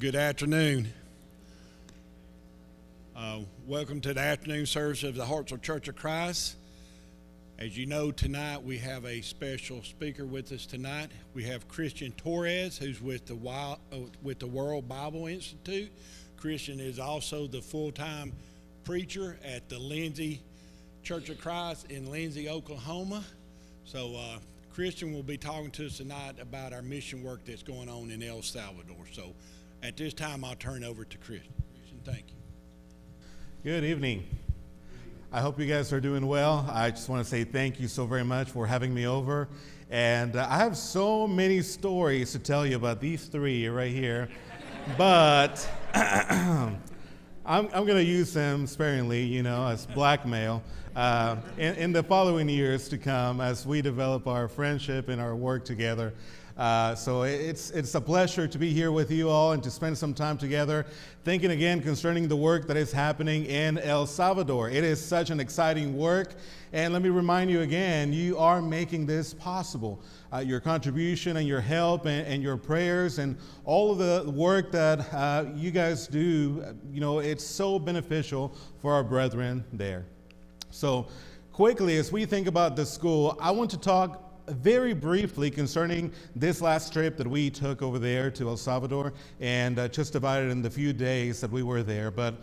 Good afternoon. Welcome to the afternoon service of the Hartselle Church of Christ. As you know, tonight we have a special speaker with us tonight. We have Christian Torres, who's with the World Bible Institute. Christian is also the full-time preacher at the Lindsay Church of Christ in Lindsay, Oklahoma. So Christian will be talking to us tonight about our mission work that's going on in El Salvador. So at this time, I'll turn over to Christian. Christian, thank you. Good evening. I hope you guys are doing well. I just want to say thank you so very much for having me over. And I have so many stories to tell you about these three right here. But I'm going to use them sparingly, as blackmail in the following years to come as we develop our friendship and our work together. So it's a pleasure to be here with you all and to spend some time together thinking again concerning the work that is happening in El Salvador. It is such an exciting work. And let me remind you again, you are making this possible. Your contribution and your help and your prayers and all of the work that you guys do, it's so beneficial for our brethren there. So quickly, as we think about the school, I want to talk very briefly concerning this last trip that we took over there to El Salvador and just divided in the few days that we were there. But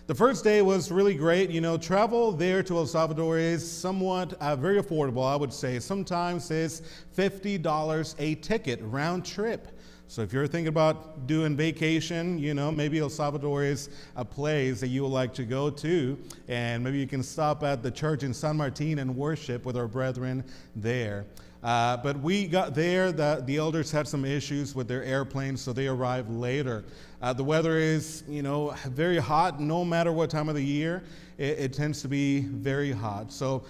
the first day was really great. Travel there to El Salvador is somewhat very affordable, I would say. Sometimes it's $50 a ticket, round trip. So if you're thinking about doing vacation, maybe El Salvador is a place that you would like to go to, and maybe you can stop at the church in San Martin and worship with our brethren there. But we got there, the elders had some issues with their airplane, so they arrived later. The weather is, very hot no matter what time of the year. It tends to be very hot. So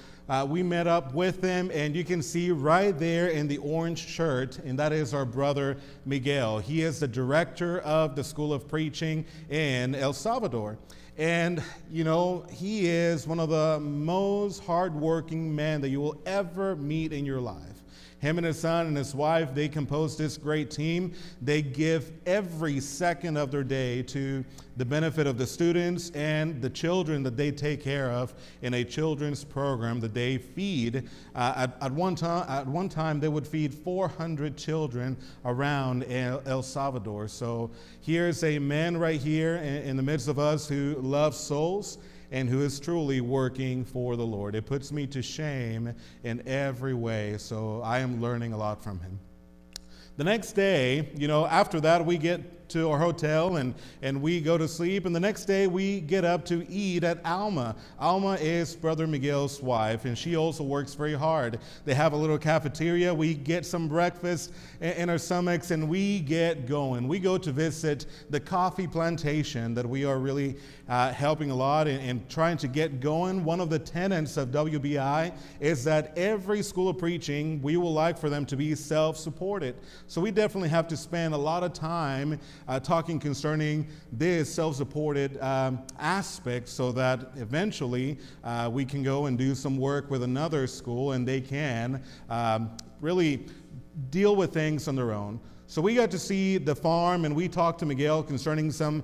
we met up with them, and you can see right there in the orange shirt, and that is our brother Miguel. He is the director of the School of Preaching in El Salvador. And, he is one of the most hardworking men that you will ever meet in your life. Him and his son and his wife, they compose this great team. They give every second of their day to the benefit of the students and the children that they take care of in a children's program that they feed. At one time, they would feed 400 children around El Salvador. So here's a man right here in the midst of us who loves souls and who is truly working for the Lord. It puts me to shame in every way, so I am learning a lot from him. The next day, after that, we get to our hotel and we go to sleep. And the next day, we get up to eat at Alma. Alma is Brother Miguel's wife, and she also works very hard. They have a little cafeteria. We get some breakfast in our stomachs, and we get going. We go to visit the coffee plantation that we are really helping a lot and trying to get going. One of the tenets of WBI is that every school of preaching, we would like for them to be self-supported. So we definitely have to spend a lot of time talking concerning this self-supported aspect so that eventually we can go and do some work with another school and they can really deal with things on their own. So we got to see the farm, and we talked to Miguel concerning some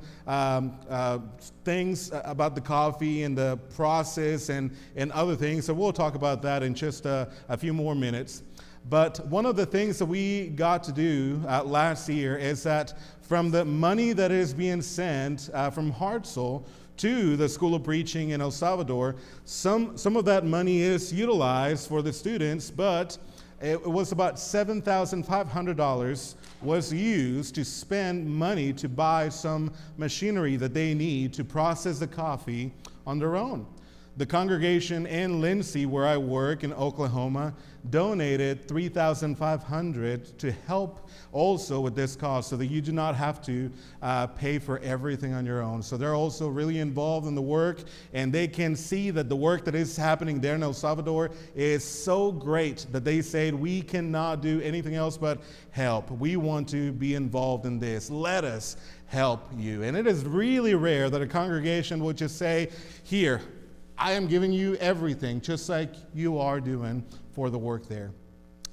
things about the coffee and the process and other things. So we'll talk about that in just a few more minutes. But one of the things that we got to do last year is that from the money that is being sent from Hartselle to the School of Preaching in El Salvador, some of that money is utilized for the students, but it was about $7,500 was used to spend money to buy some machinery that they need to process the coffee on their own. The congregation in Lindsay, where I work in Oklahoma, donated $3,500 to help also with this cost so that you do not have to pay for everything on your own. So they're also really involved in the work, and they can see that the work that is happening there in El Salvador is so great that they say we cannot do anything else but help. We want to be involved in this. Let us help you. And it is really rare that a congregation would just say, here, I am giving you everything, just like you are doing for the work there.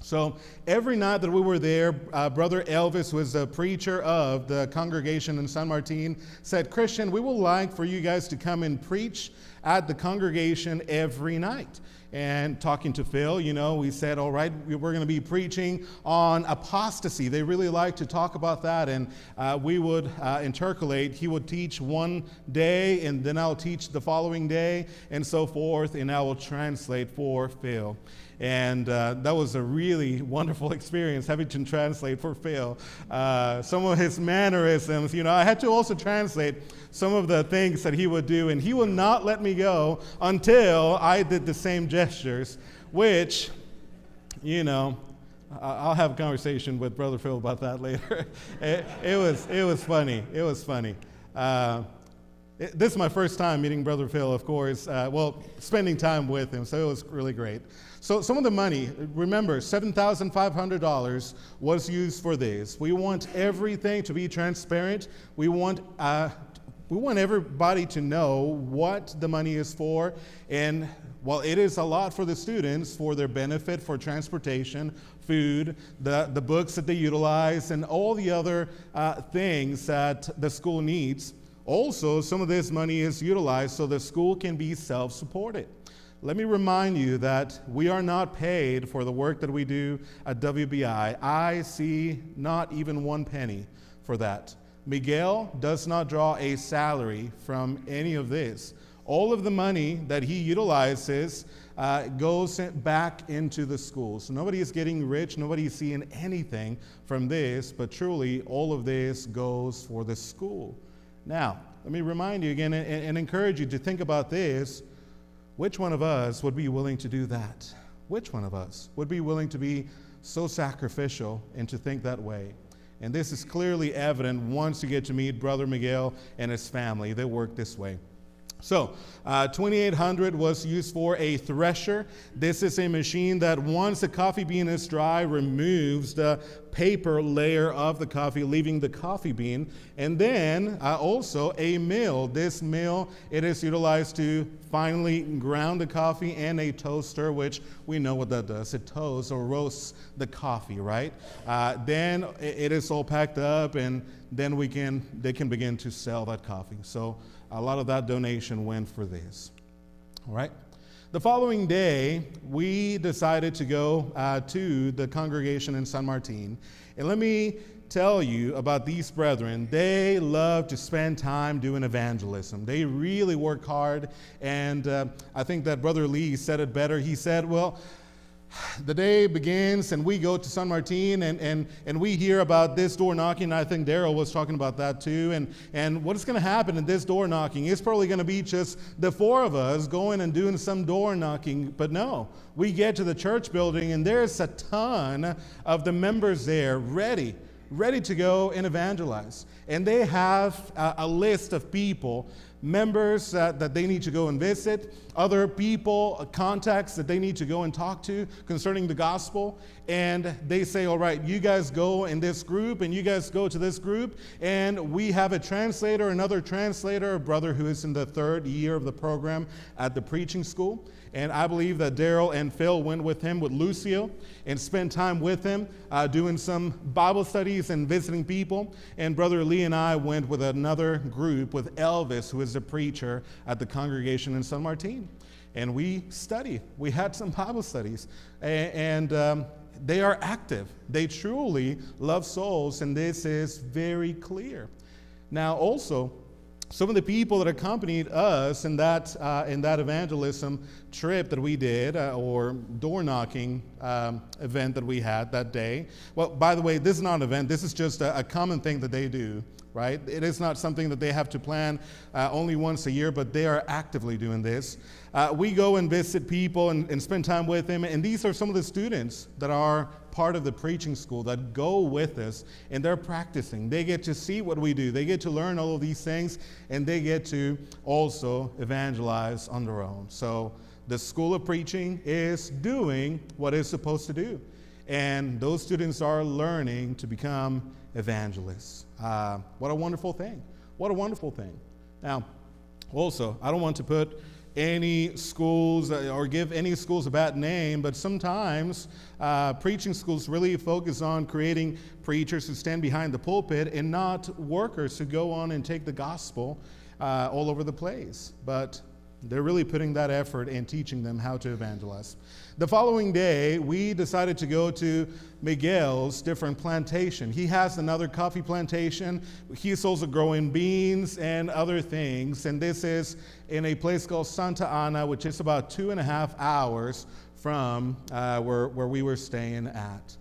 So every night that we were there, Brother Elvis, who is the preacher of the congregation in San Martin, said, Christian, we would like for you guys to come and preach at the congregation every night. And talking to Phil, we said, all right, we're going to be preaching on apostasy. They really like to talk about that. And we would intercalate. He would teach one day, and then I'll teach the following day, and so forth. And I will translate for Phil. And that was a really wonderful experience, having to translate for Phil. Some of his mannerisms, I had to also translate some of the things that he would do, and he would not let me go until I did the same gestures, which, I'll have a conversation with Brother Phil about that later. It was funny. It was funny. This is my first time meeting Brother Phil, of course, spending time with him, so it was really great. So some of the money, remember, $7,500 was used for this. We want everything to be transparent. We want everybody to know what the money is for, and while it is a lot for the students, for their benefit, for transportation, food, the books that they utilize, and all the other things that the school needs, also some of this money is utilized so the school can be self-supported. Let me remind you that we are not paid for the work that we do at WBI. I see not even one penny for that. Miguel does not draw a salary from any of this. All of the money that he utilizes goes back into the school. So nobody is getting rich, nobody is seeing anything from this, but truly all of this goes for the school. Now, let me remind you again and encourage you to think about this. Which one of us would be willing to do that? Which one of us would be willing to be so sacrificial and to think that way? And this is clearly evident once you get to meet Brother Miguel and his family. They work this way. So, $2,800 was used for a thresher. This is a machine that once the coffee bean is dry, removes the paper layer of the coffee, leaving the coffee bean. And then also a mill. This mill, it is utilized to finely ground the coffee, and a toaster, which we know what that does. It toasts or roasts the coffee, right? Then it is all packed up, and then they can begin to sell that coffee. So a lot of that donation went for this. All right. The following day, we decided to go to the congregation in San Martin. And let me tell you about these brethren. They love to spend time doing evangelism. They really work hard. And I think that Brother Lee said it better. He said, well, the day begins and we go to San Martin and we hear about this door knocking. I think Daryl was talking about that too. And what is going to happen in this door knocking? It's probably going to be just the four of us going and doing some door knocking. But no, we get to the church building and there's a ton of the members there ready to go and evangelize. And they have a list of people, members that they need to go and visit, other people, contacts that they need to go and talk to concerning the gospel. And they say, all right, you guys go in this group and you guys go to this group. And we have a translator, another translator, a brother who is in the third year of the program at the preaching school. And I believe that Daryl and Phil went with him, with Lucio, and spent time with him, doing some Bible studies and visiting people. And Brother Lee and I went with another group, with Elvis, who is the preacher at the congregation in San Martin. And we studied. We had some Bible studies. And they are active. They truly love souls, and this is very clear. Now, also, some of the people that accompanied us in that evangelism trip that we did, or door knocking event that we had that day. Well, by the way, this is not an event. This is just a common thing that they do, right? It is not something that they have to plan only once a year, but they are actively doing this. We go and visit people and spend time with them, and these are some of the students that are part of the preaching school that go with us, and they're practicing. They get to see what we do. They get to learn all of these things, and they get to also evangelize on their own. So the School of Preaching is doing what it's supposed to do, and those students are learning to become evangelists. What a wonderful thing. What a wonderful thing. Now, also, I don't want to put any schools or give any schools a bad name, but sometimes preaching schools really focus on creating preachers who stand behind the pulpit and not workers who go on and take the gospel all over the place. But they're really putting that effort in teaching them how to evangelize. The following day, we decided to go to Miguel's different plantation. He has another coffee plantation. He's also growing beans and other things. And this is in a place called Santa Ana, which is about 2.5 hours from where we were staying at.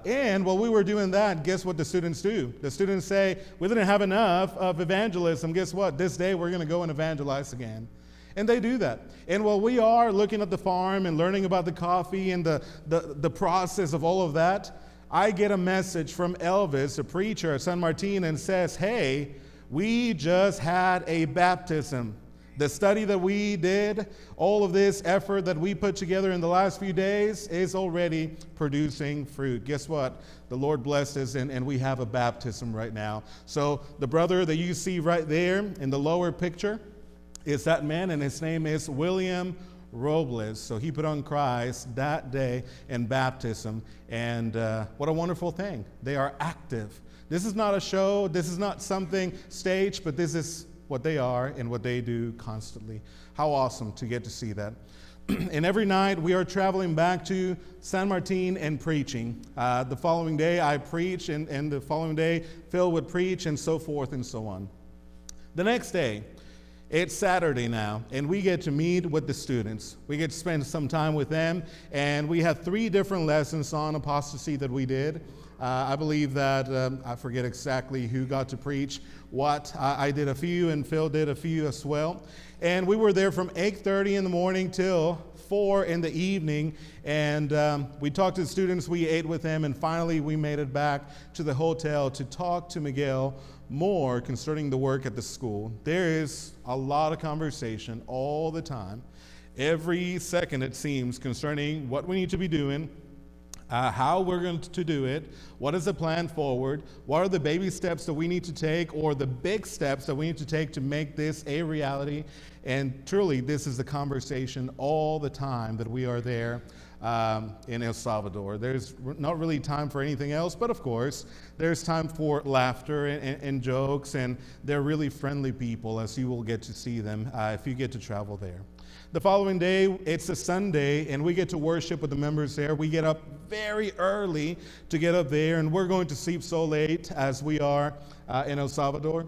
And while we were doing that, guess what the students do? The students say, we didn't have enough of evangelism. Guess what? This day we're going to go and evangelize again. And they do that. And while we are looking at the farm and learning about the coffee and the process of all of that, I get a message from Elvis, a preacher at San Martin, and says, hey, we just had a baptism. The study that we did, all of this effort that we put together in the last few days is already producing fruit. Guess what? The Lord blessed us, and we have a baptism right now. So the brother that you see right there in the lower picture, is that man, and his name is William Robles. So he put on Christ that day in baptism, and what a wonderful thing. They are active. This is not a show. This is not something staged, but this is what they are and what they do constantly. How awesome to get to see that. And every night we are traveling back to San Martin and preaching. The following day I preach, and the following day Phil would preach, and so forth and so on. The next day, it's Saturday now, and we get to meet with the students. We get to spend some time with them, and we have 3 different lessons on apostasy that we did. I believe that, I forget exactly who got to preach what. I did a few, and Phil did a few as well. And we were there from 8:30 in the morning till 4 in the evening, and we talked to the students, we ate with them, and finally we made it back to the hotel to talk to Miguel more concerning the work at the school. There is a lot of conversation all the time, every second it seems, concerning what we need to be doing, how we're going to do it, what is the plan forward, what are the baby steps that we need to take, or the big steps that we need to take to make this a reality. And truly, this is the conversation all the time that we are there in El Salvador. There's not really time for anything else, but of course, there's time for laughter and jokes, and they're really friendly people, as you will get to see them if you get to travel there. The following day, it's a Sunday, and we get to worship with the members there. We get up very early to get up there, and we're going to sleep so late as we are in El Salvador.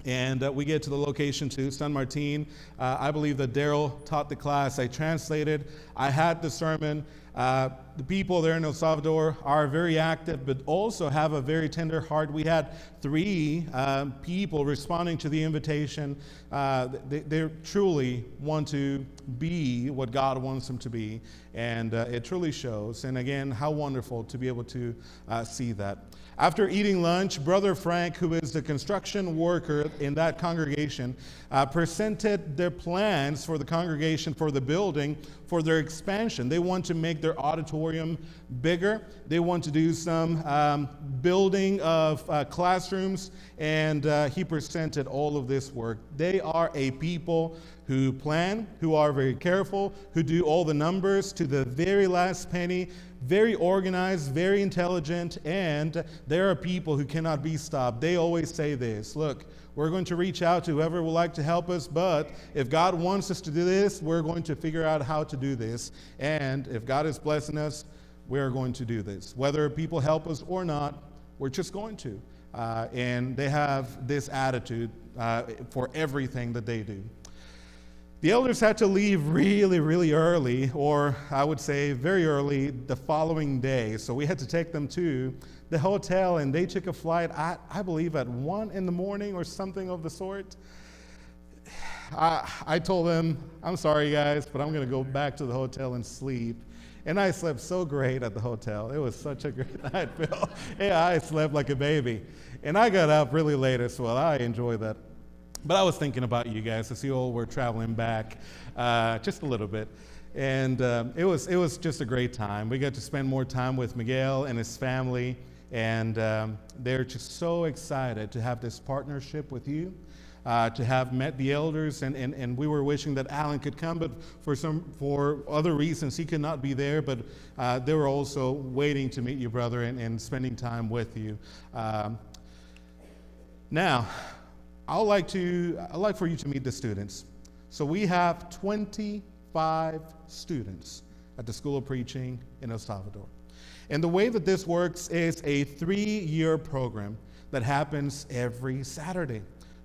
And we get to the location to San Martin. I believe that Daryl taught the class. I translated. I had the sermon. The people there in El Salvador are very active, but also have a very tender heart. We had 3 people responding to the invitation. They truly want to be what God wants them to be, and it truly shows. And again, how wonderful to be able to see that. After eating lunch, Brother Frank, who is the construction worker in that congregation, presented their plans for the congregation, for the building, for their expansion. They want to make their auditorium bigger. They want to do some building of classrooms, and he presented all of this work. They are a people who plan, who are very careful, who do all the numbers to the very last penny, very organized, very intelligent, and there are people who cannot be stopped. They always say this: look, we're going to reach out to whoever would like to help us, but if God wants us to do this, we're going to figure out how to do this. And if God is blessing us, we're going to do this. Whether people help us or not, we're just going to. And they have this attitude for everything that they do. The elders had to leave really, really early, or I would say very early the following day. So we had to take them to the hotel, and they took a flight, I believe, at 1 in the morning or something of the sort. I told them, I'm sorry, guys, but I'm going to go back to the hotel and sleep. And I slept so great at the hotel. It was such a great night, Phil. Yeah, I slept like a baby. And I got up really late as well. I enjoyed that. But I was thinking about you guys as you all were traveling back just a little bit. And it was just a great time. We got to spend more time with Miguel and his family. And they're just so excited to have this partnership with you. to have met the elders, and we were wishing that Alan could come, but for other reasons he could not be there. But they were also waiting to meet you, brother, and spending time with you. Now, I'd like for you to meet the students. So we have 25 students at the School of Preaching in El Salvador. And the way that this works is a 3-year program that happens every Saturday.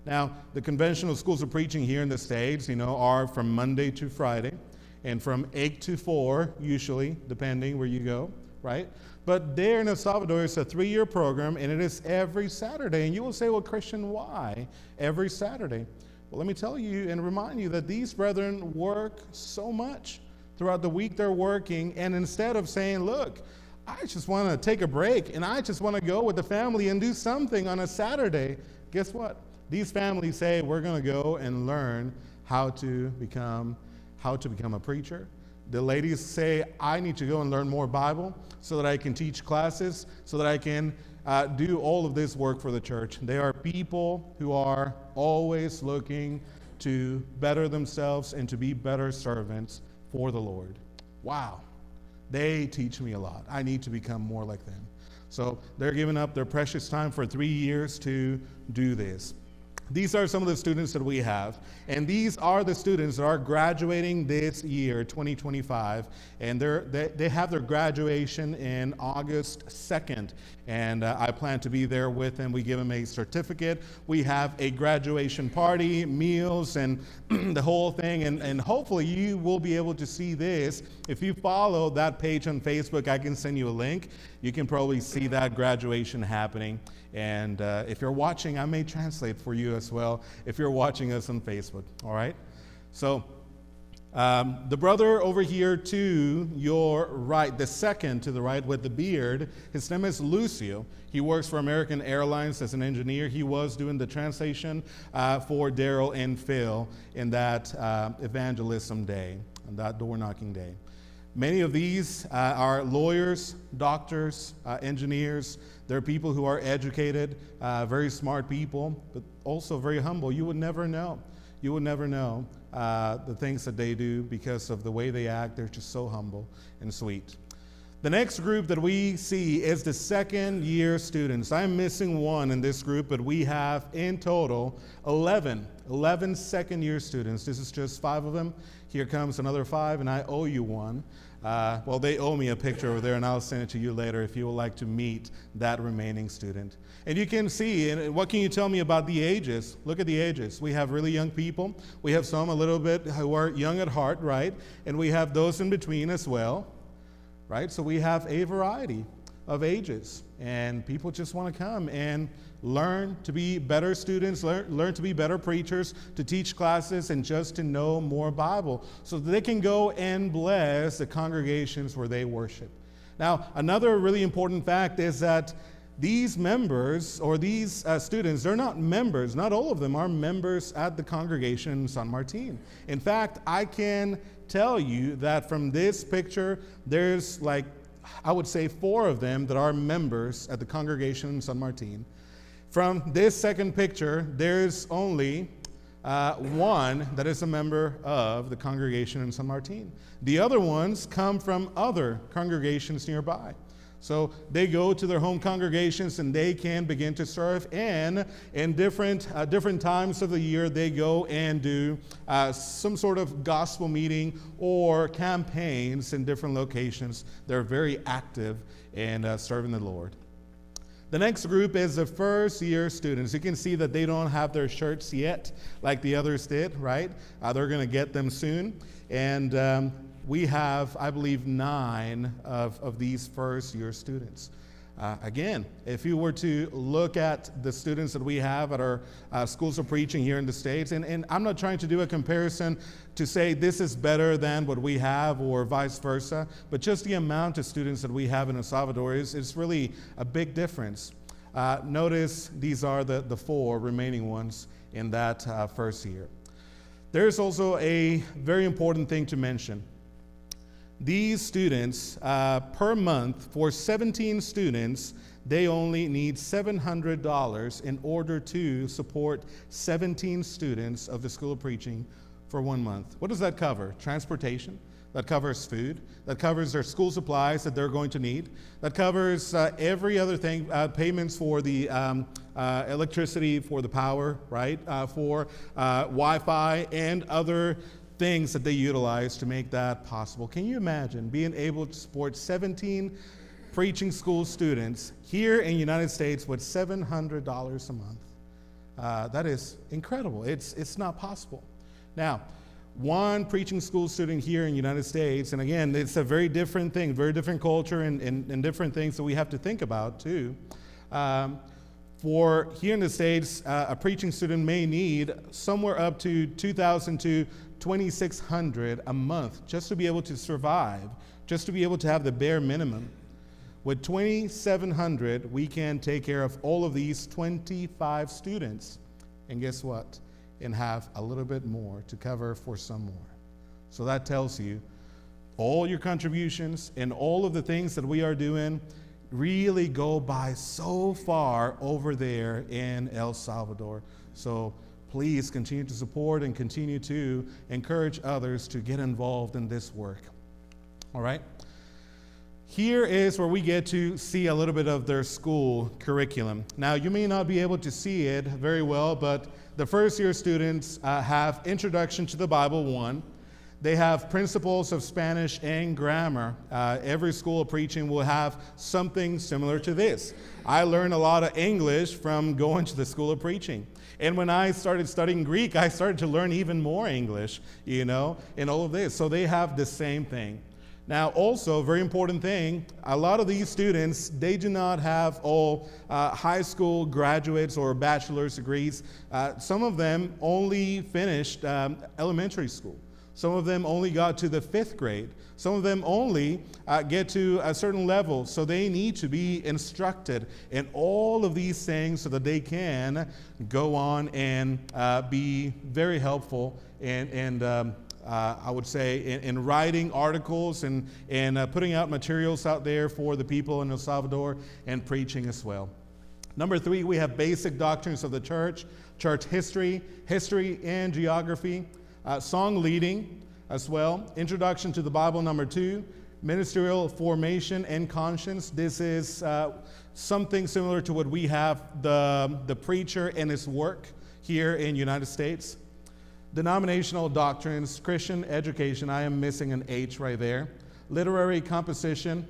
Now, the conventional schools of preaching here in the States, are from Monday to Friday, and from 8 to 4, usually, depending where you go, right? But there in El Salvador, it's a 3-year program, and it is every Saturday. And you will say, well, Christian, why every Saturday? Well, let me tell you and remind you that these brethren work so much. Throughout the week, they're working, and instead of saying, look, I just want to take a break, and I just want to go with the family and do something on a Saturday, guess what? These families say, we're going to go and learn how to become a preacher. The ladies say, I need to go and learn more Bible so that I can teach classes, so that I can do all of this work for the church. They are people who are always looking to better themselves and to be better servants for the Lord. Wow. They teach me a lot. I need to become more like them. So they're giving up their precious time for 3 years to do this. These are some of the students that we have, and these are the students that are graduating this year, 2025, and they have their graduation in August 2nd, and I plan to be there with them. We give them a certificate. We have a graduation party, meals, and the whole thing, and hopefully you will be able to see this. If you follow that page on Facebook, I can send you a link. You can probably see that graduation happening. And if you're watching, I may translate for you as well if you're watching us on Facebook, all right? So the brother over here to your right, the second to the right with the beard, his name is Lucio. He works for American Airlines as an engineer. He was doing the translation for Daryl and Phil in that evangelism day, on that door-knocking day. Many of these are lawyers, doctors, engineers. They're people who are educated, very smart people, but also very humble. You would never know. You would never know the things that they do because of the way they act. They're just so humble and sweet. The next group that we see is the second-year students. I'm missing one in this group, but we have in total 11 second-year students. This is just 5 of them. Here comes another 5, and I owe you one. Well, they owe me a picture over there, and I'll send it to you later if you would like to meet that remaining student. And you can see, and what can you tell me about the ages? Look at the ages. We have really young people. We have some a little bit who are young at heart, right? And we have those in between as well, right? So we have a variety of ages, and people just want to come and learn to be better students, learn to be better preachers, to teach classes, and just to know more Bible so that they can go and bless the congregations where they worship. Now, another really important fact is that these members or these students, they're not members. Not all of them are members at the congregation in San Martin. In fact, I can tell you that from this picture, there's I would say 4 of them that are members at the congregation in San Martin. From this second picture, there's only one that is a member of the congregation in San Martin. The other ones come from other congregations nearby. So they go to their home congregations and they can begin to serve. And in different times of the year, they go and do some sort of gospel meeting or campaigns in different locations. They're very active in serving the Lord. The next group is the first-year students. You can see that they don't have their shirts yet like the others did, right? They're going to get them soon. And we have, I believe, 9 of these first-year students. Again, if you were to look at the students that we have at our schools of preaching here in the States, and I'm not trying to do a comparison to say this is better than what we have or vice versa, but just the amount of students that we have in El Salvador is really a big difference. Notice these are the 4 remaining ones in that first year. There's also a very important thing to mention. These students, per month, for 17 students, they only need $700 in order to support 17 students of the School of Preaching for 1 month. What does that cover? Transportation. That covers food. That covers their school supplies that they're going to need. That covers every other thing, payments for the electricity, for the power, right? For Wi-Fi and other things that they utilize to make that possible. Can you imagine being able to support 17 preaching school students here in the United States with $700 a month? That is incredible. It's not possible. Now, one preaching school student here in the United States, and again, it's a very different thing, very different culture and different things that we have to think about too. For here in the States, a preaching student may need somewhere up to $2,000 to $2,600 a month just to be able to survive, just to be able to have the bare minimum. With $2,700, we can take care of all of these 25 students. And guess what? And have a little bit more to cover for some more. So that tells you all your contributions and all of the things that we are doing really go by so far over there in El Salvador. So please continue to support and continue to encourage others to get involved in this work. All right? Here is where we get to see a little bit of their school curriculum. Now, you may not be able to see it very well, but the first year students have Introduction to the Bible 1. They have Principles of Spanish and Grammar. Every school of preaching will have something similar to this. I learned a lot of English from going to the School of Preaching. And when I started studying Greek, I started to learn even more English, and all of this. So they have the same thing. Now, also, very important thing, a lot of these students, they do not have all high school graduates or bachelor's degrees. Some of them only finished elementary school. Some of them only got to the 5th grade. Some of them only get to a certain level. So they need to be instructed in all of these things so that they can go on and be very helpful and I would say in writing articles and putting out materials out there for the people in El Salvador and preaching as well. Number 3, we have basic doctrines of the church history and geography, song leading as well, introduction to the Bible number 2, ministerial formation and conscience. This is something similar to what we have the preacher and his work here in the United States. Denominational doctrines, Christian education, I am missing an H right there. Literary composition,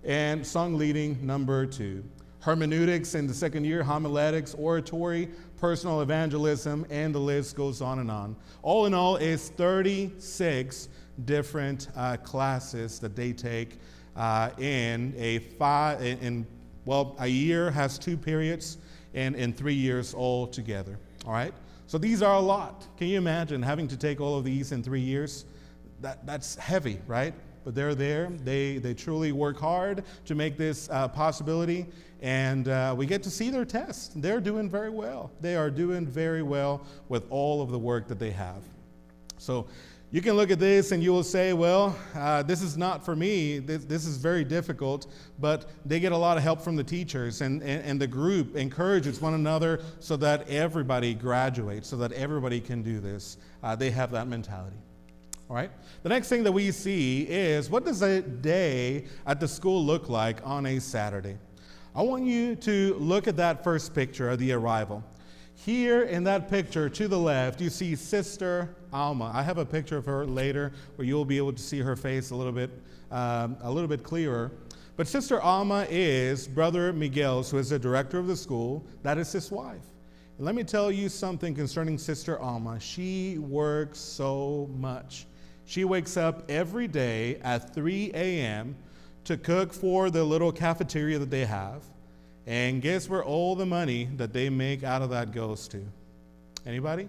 and song leading number 2. Hermeneutics in the 2nd year, homiletics, oratory, personal evangelism, and the list goes on and on. All in all, it's 36 different classes that they take in a year has 2 periods and in 3 years all together. All right? So these are a lot. Can you imagine having to take all of these in 3 years? That's heavy, right? But they're there. They truly work hard to make this possibility. And we get to see their tests. They're doing very well. They are doing very well with all of the work that they have. So you can look at this and you will say, well, this is not for me. This is very difficult. But they get a lot of help from the teachers, and the group encourages one another so that everybody graduates, so that everybody can do this. They have that mentality. All right. The next thing that we see is, what does a day at the school look like on a Saturday? I want you to look at that first picture of the arrival. Here in that picture to the left, you see Sister Alma. I have a picture of her later where you'll be able to see her face a little bit clearer. But Sister Alma is Brother Miguel's, who is the director of the school. That is his wife. And let me tell you something concerning Sister Alma. She works so much. She wakes up every day at 3 a.m. to cook for the little cafeteria that they have. And guess where all the money that they make out of that goes to? Anybody?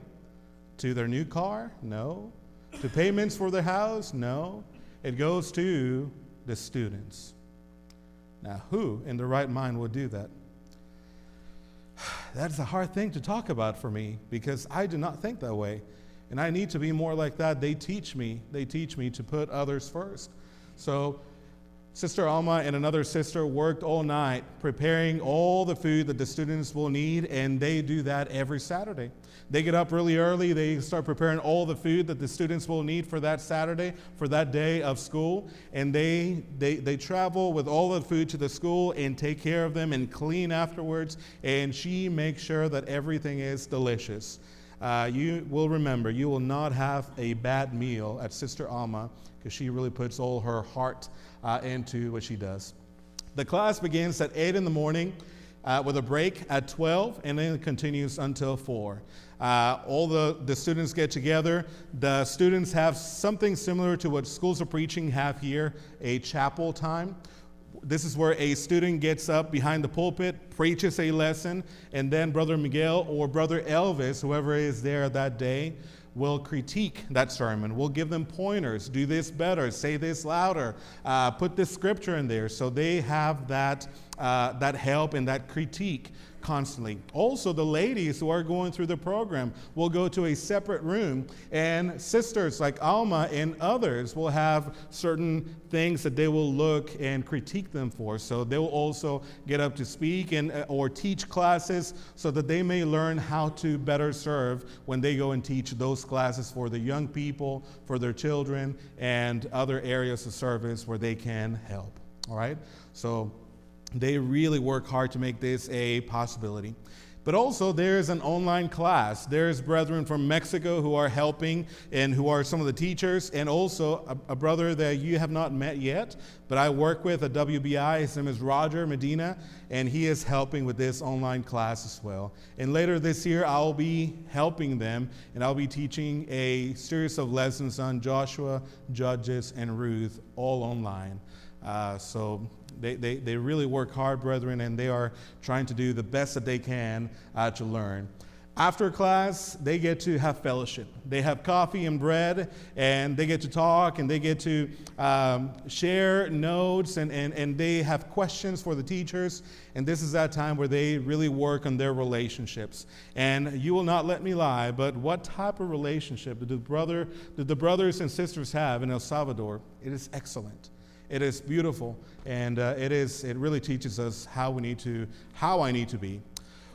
To their new car? No. To payments for their house? No. It goes to the students. Now, who in their right mind would do that? That's a hard thing to talk about for me, because I do not think that way. And I need to be more like that. They teach me to put others first. So Sister Alma and another sister worked all night preparing all the food that the students will need, and they do that every Saturday. They get up really early, they start preparing all the food that the students will need for that Saturday, for that day of school, and they travel with all the food to the school and take care of them and clean afterwards, and she makes sure that everything is delicious. You will remember, you will not have a bad meal at Sister Alma, because she really puts all her heart into what she does. The class begins at 8 in the morning with a break at 12, and then it continues until 4. All the students get together. The students have something similar to what schools of preaching have here, a chapel time. This is where a student gets up behind the pulpit, preaches a lesson, and then Brother Miguel or Brother Elvis, whoever is there that day, will critique that sermon. We'll give them pointers. Do this better. Say this louder. Put this scripture in there. So they have that help and that critique constantly. Also, the ladies who are going through the program will go to a separate room, and sisters like Alma and others will have certain things that they will look and critique them for. So they will also get up to speak and or teach classes so that they may learn how to better serve when they go and teach those classes for the young people, for their children, and other areas of service where they can help. All right? So they really work hard to make this a possibility. But also there's an online class. There's brethren from Mexico who are helping and who are some of the teachers, and also a brother that you have not met yet, but I work with at WBI. His name is Roger Medina, and he is helping with this online class as well. And later this year, I'll be helping them, and I'll be teaching a series of lessons on Joshua, Judges, and Ruth, all online. So they really work hard, brethren, and they are trying to do the best that they can to learn. After class, they get to have fellowship. They have coffee and bread, and they get to talk, and they get to share notes, and they have questions for the teachers. And this is that time where they really work on their relationships. And you will not let me lie, but what type of relationship did the brothers and sisters have in El Salvador? It is excellent. It is beautiful, and it really teaches us how I need to be.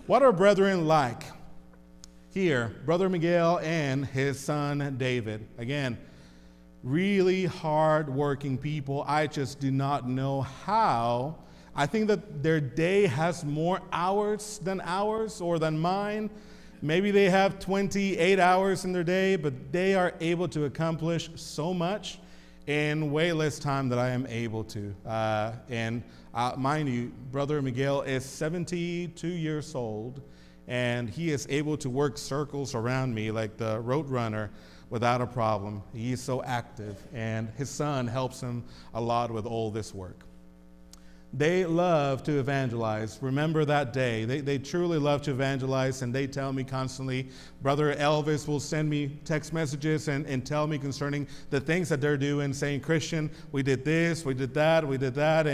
What are brethren like? Here, Brother Miguel and his son David. Again, really hard-working people. I just do not know how. I think that their day has more hours than ours or than mine. Maybe they have 28 hours in their day, but they are able to accomplish so much in way less time than I am able to. Mind you, Brother Miguel is 72 years old, and he is able to work circles around me like the road runner without a problem. He is so active, and his son helps him a lot with all this work. They love to evangelize. Remember that day. They truly love to evangelize, and they tell me constantly. Brother Elvis will send me text messages and tell me concerning the things that they're doing, saying, Christian, we did this, we did that,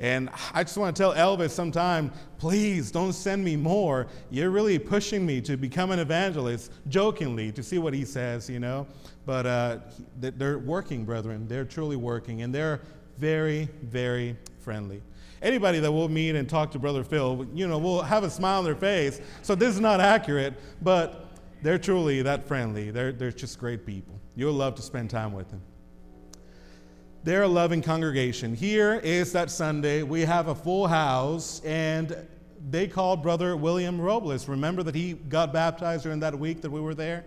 and I just want to tell Elvis sometime, please don't send me more. You're really pushing me to become an evangelist, jokingly, to see what he says, you know. But they're working, brethren. They're truly working, and they're very, very friendly. Anybody that we'll meet and talk to Brother Phil, you know, we'll have a smile on their face. So this is not accurate, but they're truly that friendly. They're just great people. You'll love to spend time with them. They're a loving congregation. Here is that Sunday. We have a full house, and they called Brother William Robles. Remember that he got baptized during that week that we were there?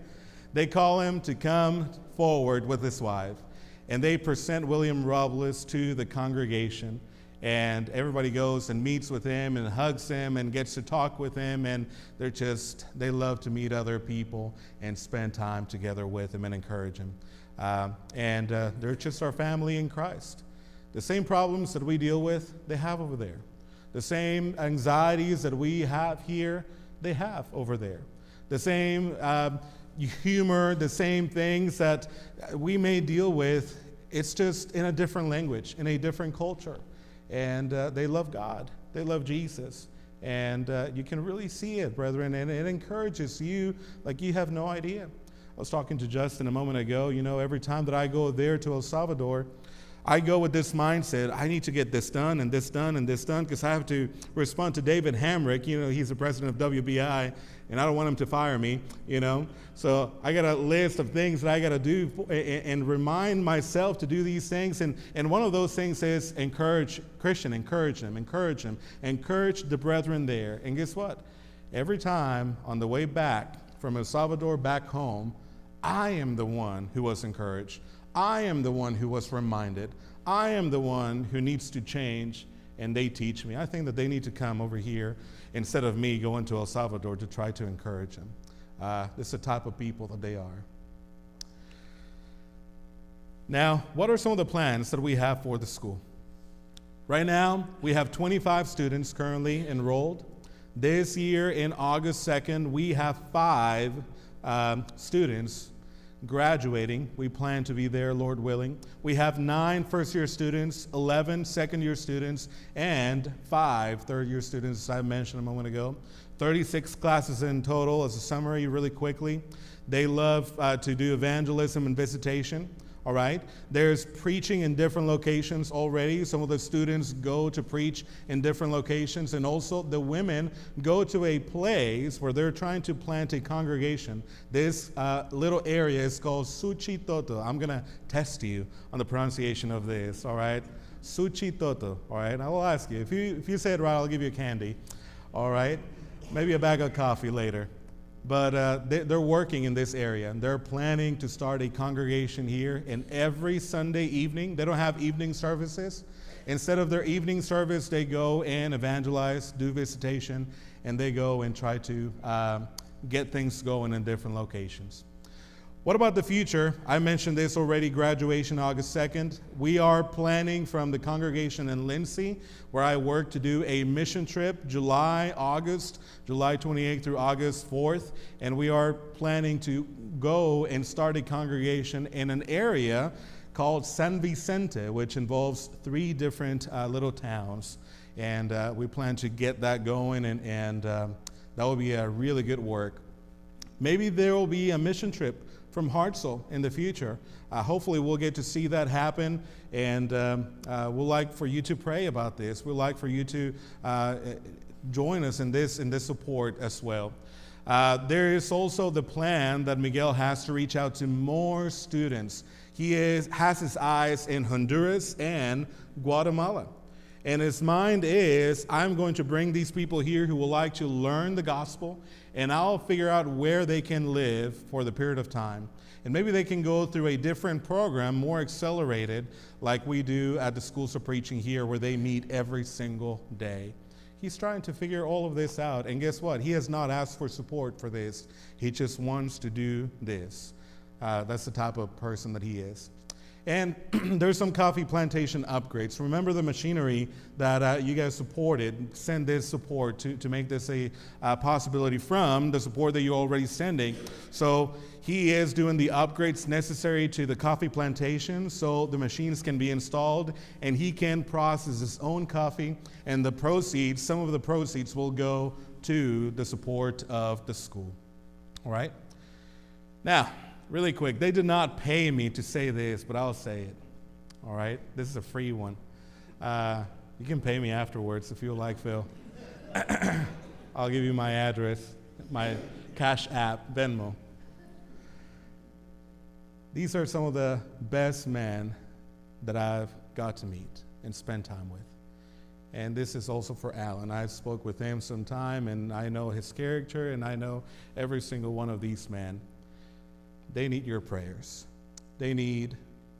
They call him to come forward with his wife, and they present William Robles to the congregation. And everybody goes and meets with him and hugs him and gets to talk with him, and they love to meet other people and spend time together with him and encourage him. They're just our family in Christ. The same problems that we deal with, they have over there. The same anxieties that we have here, they have over there. The same humor, the same things that we may deal with, it's just in a different language, in a different culture. And they love God. They love Jesus. And you can really see it, brethren, and it encourages you like you have no idea. I was talking to Justin a moment ago. You know, every time that I go there to El Salvador, I go with this mindset, I need to get this done and this done and this done because I have to respond to David Hamrick. He's the president of WBI, and I don't want him to fire me, So I got a list of things that I got to do and remind myself to do these things. And one of those things is encourage them, encourage the brethren there. And guess what? Every time on the way back from El Salvador back home, I am the one who was encouraged. I am the one who was reminded. I am the one who needs to change, and they teach me. I think that they need to come over here instead of me going to El Salvador to try to encourage them. This is the type of people that they are. Now, what are some of the plans that we have for the school? Right now, we have 25 students currently enrolled. This year, in August 2nd, we have 5 students graduating. We plan to be there, Lord willing. We have 9 first-year students, 11 second-year students, and 5 third-year students, as I mentioned a moment ago. 36 classes in total. As a summary, really quickly, they love to do evangelism and visitation. All right. There's preaching in different locations already. Some of the students go to preach in different locations, and also the women go to a place where they're trying to plant a congregation. This little area is called Suchitoto. I'm going to test you on the pronunciation of this. All right. Suchitoto. All right. I will ask you. If you say it right, I'll give you a candy. All right. Maybe a bag of coffee later. But they're working in this area, and they're planning to start a congregation here. And every Sunday evening, they don't have evening services. Instead of their evening service, they go and evangelize, do visitation, and they go and try to get things going in different locations. What about the future? I mentioned this already, graduation August 2nd. We are planning from the congregation in Lindsay, where I work, to do a mission trip July 28th through August 4th. And we are planning to go and start a congregation in an area called San Vicente, which involves 3 different little towns. And we plan to get that going, and that will be a really good work. Maybe there will be a mission trip from Hartselle in the future. Hopefully we'll get to see that happen, and we'd like for you to pray about this. We'd like for you to join us in this support as well. There is also the plan that Miguel has to reach out to more students. He has his eyes in Honduras and Guatemala. And his mind is, I'm going to bring these people here who would like to learn the gospel, and I'll figure out where they can live for the period of time. And maybe they can go through a different program, more accelerated, like we do at the schools of preaching here, where they meet every single day. He's trying to figure all of this out. And guess what? He has not asked for support for this. He just wants to do this. That's the type of person that he is. And there's some coffee plantation upgrades. Remember the machinery that you guys supported. Send this support to make this a possibility from the support that you're already sending. So he is doing the upgrades necessary to the coffee plantation so the machines can be installed and he can process his own coffee, and the proceeds, some of the proceeds, will go to the support of the school. All right? Now, really quick, they did not pay me to say this, but I'll say it. All right? This is a free one. You can pay me afterwards if you would like, Phil. I'll give you my address, my Cash App, Venmo. These are some of the best men that I've got to meet and spend time with. And this is also for Alan. I spoke with him some time, and I know his character, and I know every single one of these men. They need your prayers. They need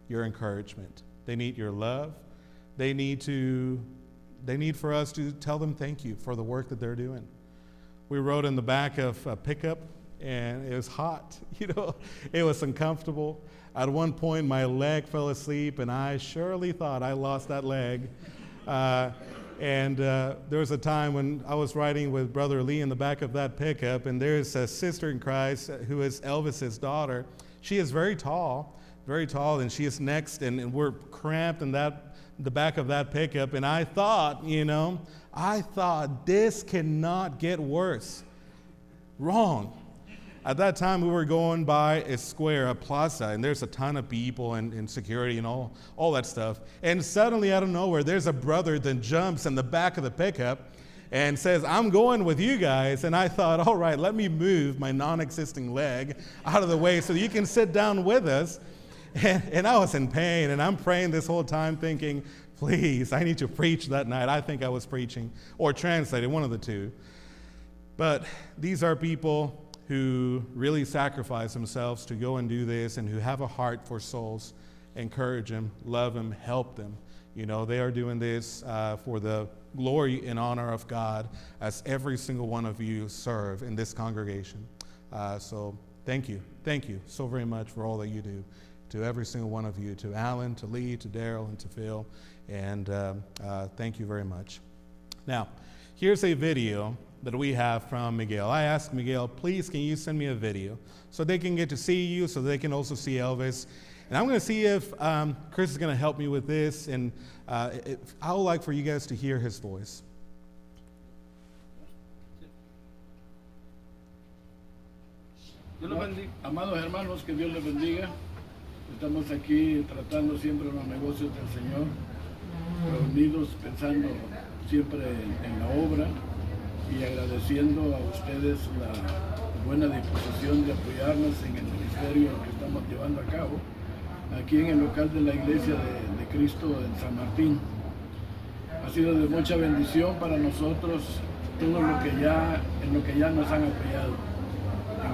your encouragement. They need your love. They need for us to tell them thank you for the work that they're doing. We rode in the back of a pickup, and it was hot. It was uncomfortable. At one point, my leg fell asleep, and I surely thought I lost that leg. And there was a time when I was riding with Brother Lee in the back of that pickup, and there's a sister in Christ who is Elvis's daughter. She is very tall, and she is next, and we're cramped in the back of that pickup. And I thought, this cannot get worse. Wrong. at that time we were going by a square, a plaza, and there's a ton of people and security and all that stuff. And suddenly, out of nowhere, there's a brother that jumps in the back of the pickup and says, I'm going with you guys. And I thought, all right, let me move my non-existing leg out of the way so you can sit down with us. And I was in pain, and I'm praying this whole time thinking, please, I need to preach that night. I think I was preaching or translating, one of the two. But these are people who really sacrifice themselves to go and do this and who have a heart for souls. Encourage them, love them, help them. You know, they are doing this for the glory and honor of God, as every single one of you serve in this congregation. So thank you so very much for all that you do. To every single one of you, to Alan, to Lee, to Daryl, and to Phil, and thank you very much. Now, here's a video that we have from Miguel. I asked Miguel, please, can you send me a video so they can get to see you, so they can also see Elvis. And I'm going to see if Chris is going to help me with this, and I would like for you guys to hear his voice. Amados hermanos, que Dios les bendiga. Estamos aquí tratando siempre los negocios del Señor, reunidos pensando siempre en la obra y agradeciendo a ustedes la buena disposición de apoyarnos en el ministerio que estamos llevando a cabo aquí en el local de la Iglesia de Cristo en San Martín. Ha sido de mucha bendición para nosotros todo lo que en lo que ya nos han apoyado.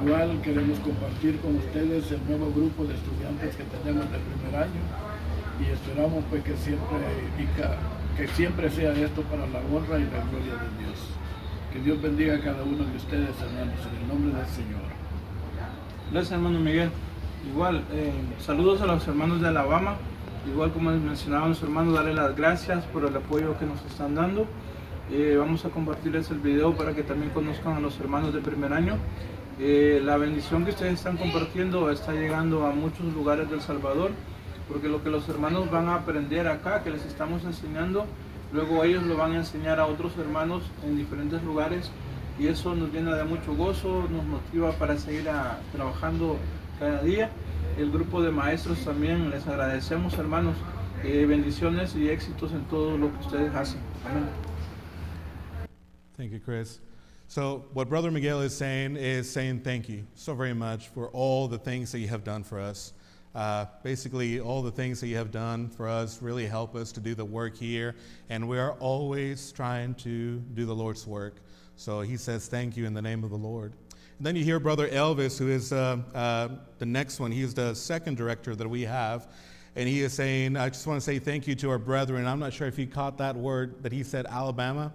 Igual queremos compartir con ustedes el nuevo grupo de estudiantes que tenemos del primer año y esperamos pues que siempre sea esto para la honra y la gloria de Dios. Que Dios bendiga a cada uno de ustedes, hermanos, en el nombre del Señor. Gracias, hermano Miguel. Igual, saludos a los hermanos de Alabama. Igual como mencionaban los hermanos, darle las gracias por el apoyo que nos están dando. Vamos a compartirles el video para que también conozcan a los hermanos del primer año. La bendición que ustedes están compartiendo está llegando a muchos lugares del Salvador, porque lo que los hermanos van a aprender acá, que les estamos enseñando, luego ellos lo van a enseñar a otros hermanos en diferentes lugares, y eso nos llena de mucho gozo, nos motiva para seguir trabajando cada día. El grupo de maestros también, les agradecemos, hermanos, bendiciones y éxitos en todo lo que ustedes hacen. Amén. Thank you, Chris. So what Brother Miguel is saying thank you so very much for all the things that you have done for us. Basically, all the things that you have done for us really help us to do the work here, and we are always trying to do the Lord's work. So he says thank you in the name of the Lord. And then you hear Brother Elvis, who is the next one. He is the second director that we have, and he is saying, I just want to say thank you to our brethren. I'm not sure if you caught that word that he said, Alabama.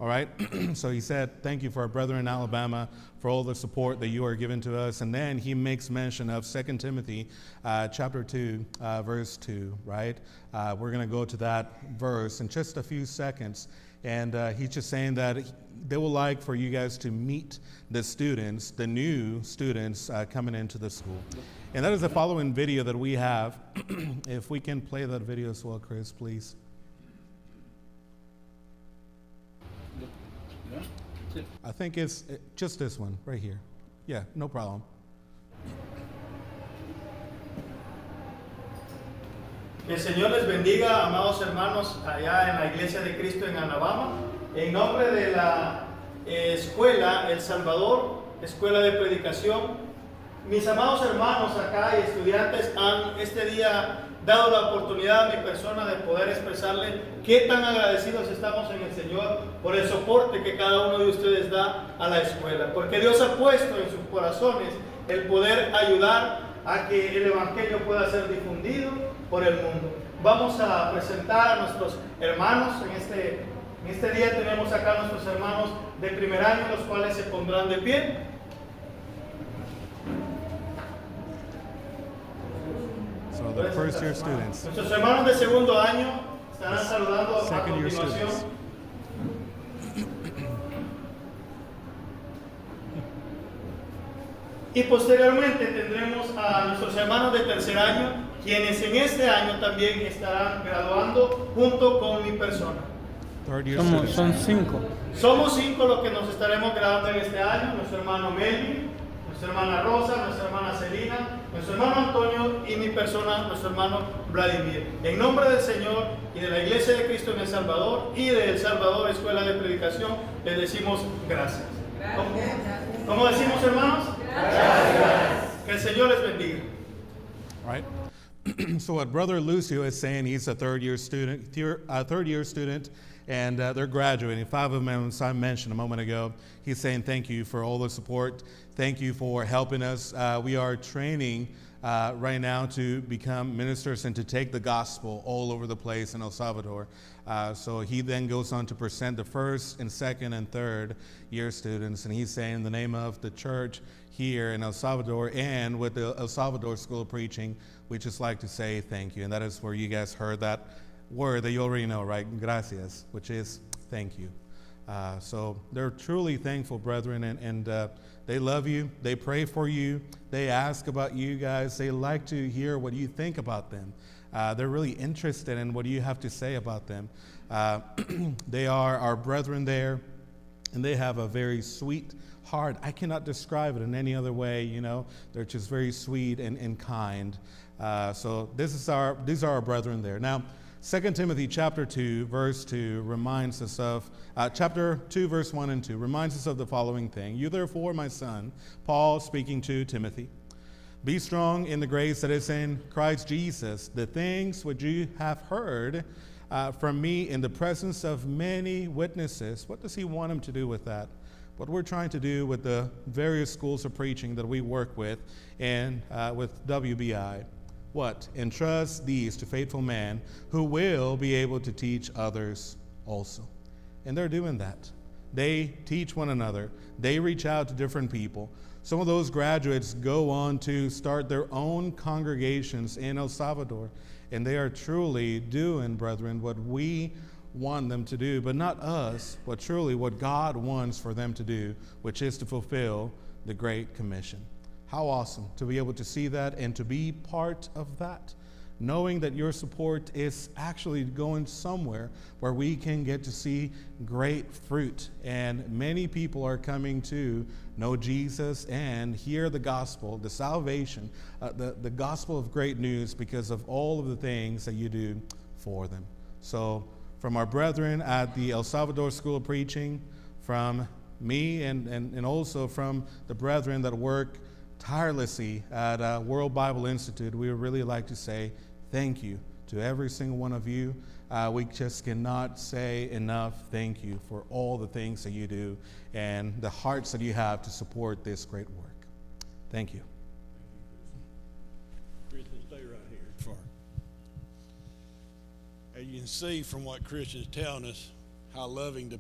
All right, so he said, thank you for our brethren in Alabama for all the support that you are giving to us. And then he makes mention of 2 Timothy chapter 2, verse 2, right? We're going to go to that verse in just a few seconds. And he's just saying that they would like for you guys to meet the students, the new students coming into the school. And that is the following video that we have. If we can play that video as well, Chris, please. I think it's just this one right here. Yeah, no problem. Que el Señor les bendiga, amados hermanos, allá en la Iglesia de Cristo en Alabama. En nombre de la escuela El Salvador, escuela de predicación, mis amados hermanos acá y estudiantes han este día dado la oportunidad a mi persona de poder expresarle qué tan agradecidos estamos en el Señor por el soporte que cada uno de ustedes da a la escuela, porque Dios ha puesto en sus corazones el poder ayudar a que el Evangelio pueda ser difundido por el mundo. Vamos a presentar a nuestros hermanos. En este día tenemos acá a nuestros hermanos de primer año, los cuales se pondrán de pie. So the first year students. Nuestros hermanos de segundo año estarán saludando a Second year continuación. students. Y posteriormente tendremos a nuestros hermanos de tercer año, quienes en este año también estarán graduando junto con mi persona. Third year students. Son 5. Somos 5 los que nos estaremos graduando en este año: nuestro hermano Melvin, nuestro nuestra hermana Rosa, nuestra hermana Celina, nuestro hermano Antonio y mi persona, nuestro hermano Vladimir. En nombre del Señor y de la Iglesia de Cristo en El Salvador y de El Salvador Escuela de Predicación, les decimos gracias. ¿Cómo decimos, hermanos? Gracias. Que el Señor les bendiga. All right. So what Brother Lucio is saying, he's a third-year student, and they're graduating. 5 of them, as I mentioned a moment ago. He's saying thank you for all the support. Thank you for helping us. We are training right now to become ministers and to take the gospel all over the place in El Salvador. So he then goes on to present the first and second and third year students, and he's saying in the name of the church here in El Salvador and with the El Salvador School of Preaching, we just like to say thank you. And that is where you guys heard that word that you already know, right? Gracias, which is thank you. So they're truly thankful, brethren, and they love you. They pray for you. They ask about you guys. They like to hear what you think about them. They're really interested in what you have to say about them. They are our brethren there, and they have a very sweet heart. I cannot describe it in any other way, you know. They're just very sweet and kind. So these are our brethren there. Now, 2 Timothy chapter 2, verse 2 reminds us of, chapter 2, verse 1 and 2 reminds us of the following thing. You therefore, my son, Paul speaking to Timothy, be strong in the grace that is in Christ Jesus. The things which you have heard from me in the presence of many witnesses. What does he want him to do with that? What we're trying to do with the various schools of preaching that we work with and with WBI. What? Entrust these to faithful men who will be able to teach others also. And they're doing that. They teach one another. They reach out to different people. Some of those graduates go on to start their own congregations in El Salvador. And they are truly doing, brethren, what we want them to do, but not us, but truly what God wants for them to do, which is to fulfill the Great Commission. How awesome to be able to see that and to be part of that, knowing that your support is actually going somewhere where we can get to see great fruit. And many people are coming to know Jesus and hear the gospel, the salvation, the gospel of great news because of all of the things that you do for them. So from our brethren at the El Salvador School of Preaching, from me and also from the brethren that work tirelessly at World Bible Institute, we would really like to say thank you to every single one of you. We just cannot say enough thank you for all the things that you do and the hearts that you have to support this great work. Thank you. Christian, stay right here. Far. As you can see from what Christian's telling us, how loving the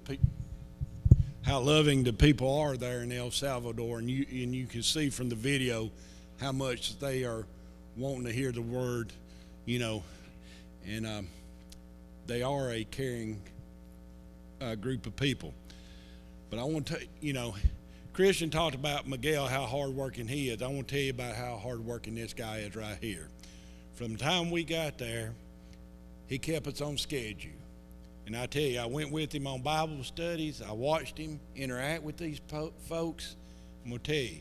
people are there in El Salvador, and you can see from the video how much they are wanting to hear the word, you know, and they are a caring group of people. But I want to, you know, Christian talked about Miguel, how hardworking he is. I want to tell you about how hardworking this guy is right here. From the time we got there, he kept us on schedule. And I tell you, I went with him on Bible studies. I watched him interact with these folks. I'm going to tell you,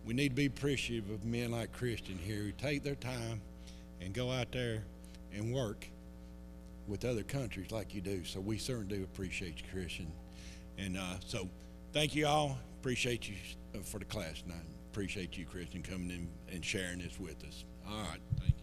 we need to be appreciative of men like Christian here who take their time and go out there and work with other countries like you do. So we certainly do appreciate you, Christian. And so thank you all. Appreciate you for the class tonight. Appreciate you, Christian, coming in and sharing this with us. All right. Thank you.